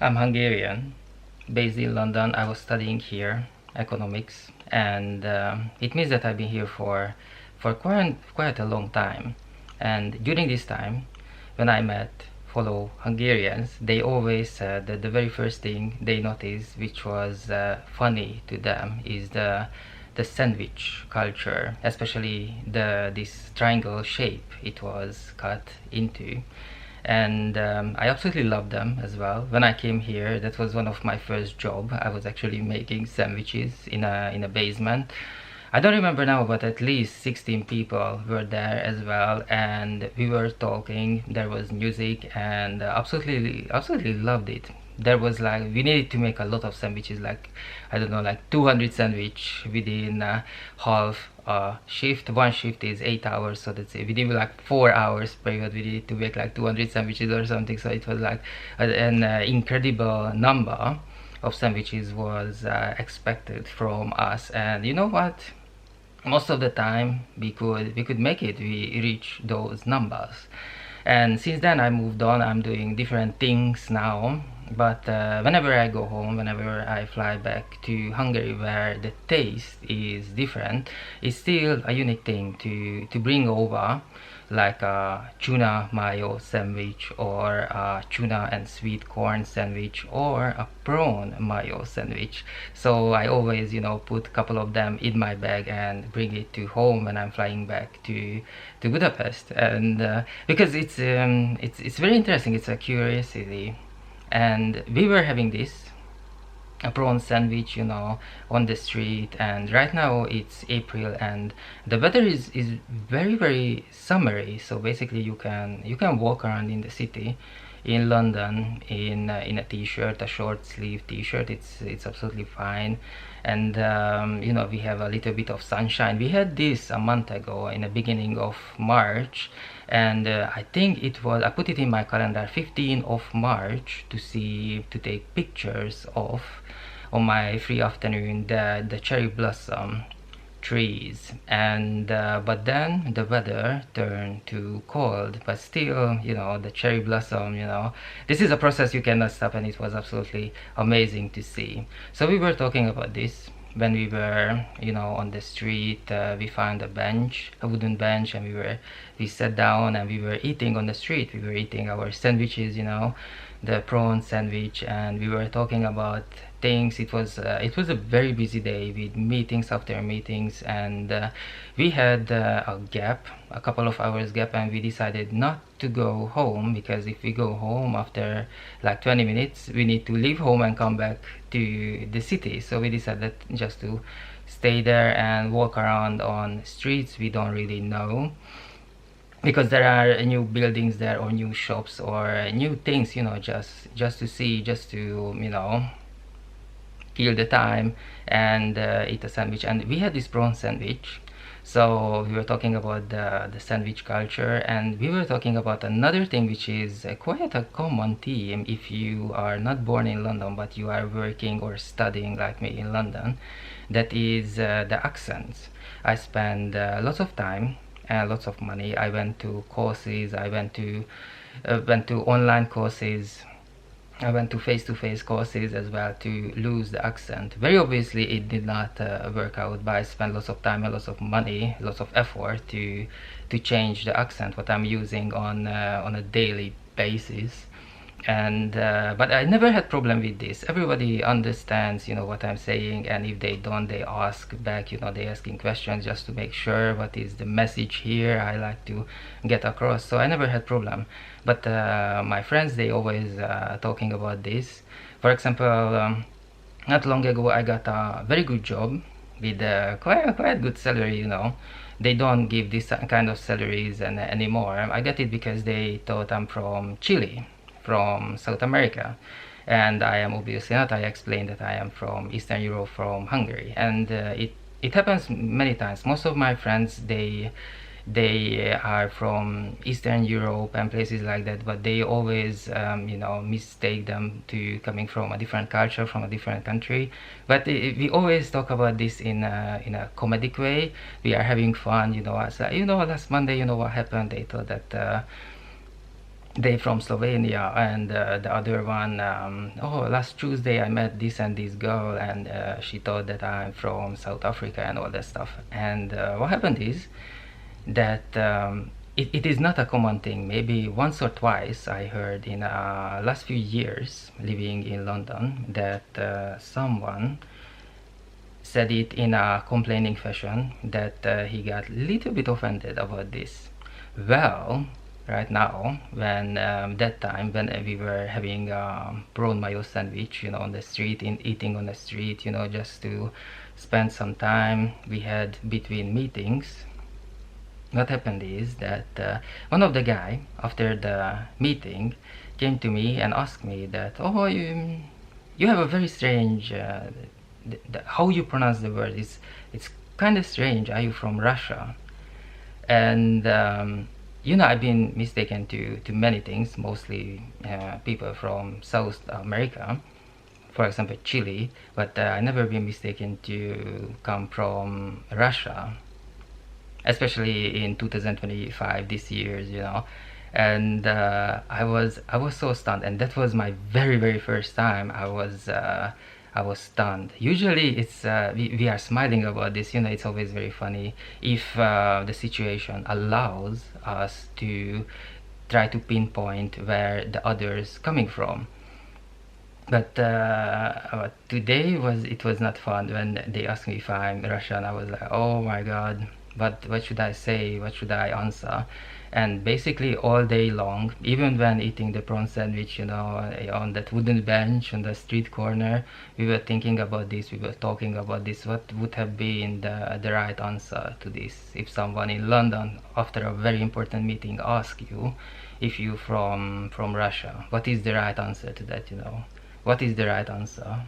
I'm Hungarian, based in London. I was studying here economics, and it means that I've been here for quite a long time. And during this time, when I met fellow Hungarians, they always said that the very first thing they noticed, which was funny to them, is the sandwich culture, especially the this triangle shape it was cut into. And I absolutely love them as well. When I came here, that was one of my first job. I was actually making sandwiches in a basement. I don't remember now, but at least 16 people were there as well, and we were talking. There was music, and absolutely loved it. There was like we needed to make a lot of sandwiches, like I don't know, like 200 sandwich within half shift. One shift is 8 hours, so that's it. Within like 4 hours period, we needed to make like 200 sandwiches or something. So it was like an incredible number of sandwiches was expected from us. And you know what, most of the time we could make it, we reach those numbers. And since then I moved on, I'm doing different things now. But whenever I go home, whenever I fly back to Hungary, where the taste is different, it's still a unique thing to bring over, like a tuna mayo sandwich, or a tuna and sweet corn sandwich, or a prawn mayo sandwich. So I always, put a couple of them in my bag and bring it to home when I'm flying back to Budapest. And because it's very interesting, it's a curiosity. And we were having this a prawn sandwich, on the street. And right now it's April, and the weather is very summery. So basically you can walk around in the city in London in a t-shirt, a short sleeve t-shirt. It's absolutely fine. And we have a little bit of sunshine. We had this a month ago in the beginning of March, and I think I put it in my calendar, 15th of March, to take pictures of, on my free afternoon, the cherry blossom trees. And but then the weather turned to cold, but still, the cherry blossom, this is a process you cannot stop, and it was absolutely amazing to see. So we were talking about this when we were, on the street. We found a wooden bench, and we sat down, and we were eating on the street. We were eating our sandwiches, the prawn sandwich, and we were talking about things. It was a very busy day with meetings after meetings, and we had a couple of hours gap, and we decided not to go home, because if we go home after like 20 minutes, we need to leave home and come back to the city. So we decided just to stay there and walk around on streets we don't really know, because there are new buildings there, or new shops, or new things, just to see, just to kill the time and eat a sandwich. And we had this prawn sandwich. So we were talking about the sandwich culture, and we were talking about another thing, which is quite a common theme if you are not born in London but you are working or studying like me in London. That is the accents. I spend lots of time and lots of money. I went to courses, I went to online courses, I went to face-to-face courses as well, to lose the accent. Very obviously it did not work out, but I spent lots of time and lots of money, lots of effort to change the accent what I'm using on a daily basis. And but I never had problem with this. Everybody understands, what I'm saying, and if they don't, they ask back, they asking questions just to make sure what is the message here I like to get across. So I never had problem. But my friends, they always talking about this. For example, not long ago I got a very good job with quite good salary. They don't give this kind of salaries anymore. I got it because they thought I'm from Chile, from South America, and I am obviously not. I explained that I am from Eastern Europe, from Hungary. And it happens many times. Most of my friends, they are from Eastern Europe and places like that, but they always mistake them to coming from a different culture, from a different country. But we always talk about this in a comedic way. We are having fun. As last Monday, what happened, they thought that they from Slovenia, and the other one, oh, last Tuesday I met this and this girl, and she thought that I'm from South Africa and all that stuff. And what happened is that it is not a common thing. Maybe once or twice I heard in last few years living in London that someone said it in a complaining fashion, that he got a little bit offended about this. Well, right now, when that time when we were having prawn mayo sandwich, on the street, eating on the street, just to spend some time we had between meetings. What happened is that one of the guy after the meeting came to me and asked me that, oh, you have a very strange how you pronounce the word, it's kind of strange. Are you from Russia? And I've been mistaken to many things, mostly people from South America, for example Chile, but I never been mistaken to come from Russia, especially in 2025, this year, and I was so stunned, and that was my very very first time. I was stunned. Usually it's we are smiling about this, it's always very funny if the situation allows us to try to pinpoint where the others coming from. But today it was not fun when they asked me if I'm Russian. I was like, oh my god, but what should I say? What should I answer? And basically all day long, even when eating the prawn sandwich, on that wooden bench on the street corner, we were thinking about this. We were talking about this. What would have been the right answer to this if someone in London, after a very important meeting, asks you if you from Russia? What is the right answer to that? What is the right answer?